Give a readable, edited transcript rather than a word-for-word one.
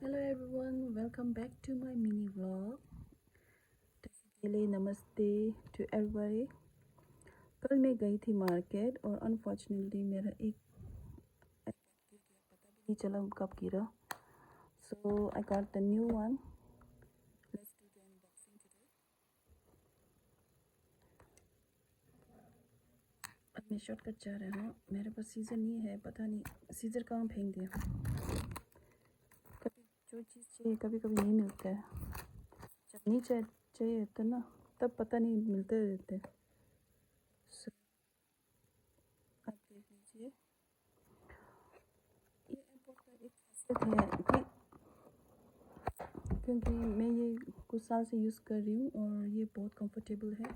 Hello everyone, welcome back to my mini vlog. तो पहले नमस्ते टू एवरीबॉडी। कल मैं गई थी मार्केट और अनफॉर्चुनेटली मेरा एक iPad गिर गया, पता भी नहीं चला कब गिरा। So I got the new one. Let's do the unboxing today. अब मैं शॉर्टकट जा रहा हूँ। मेरे पास सीज़र नहीं है, पता नहीं सीज़र कहाँ फेंक दिया। कभी जो चीज़ चाहिए कभी कभी नहीं मिलता है। जब नहीं चाहिए तो ना तब पता नहीं मिलते रहते। सो आप देख लीजिए, ये एयरपोर्ट का एक खासियत है कि क्योंकि मैं ये कुछ साल से यूज़ कर रही हूँ और ये बहुत कंफर्टेबल है।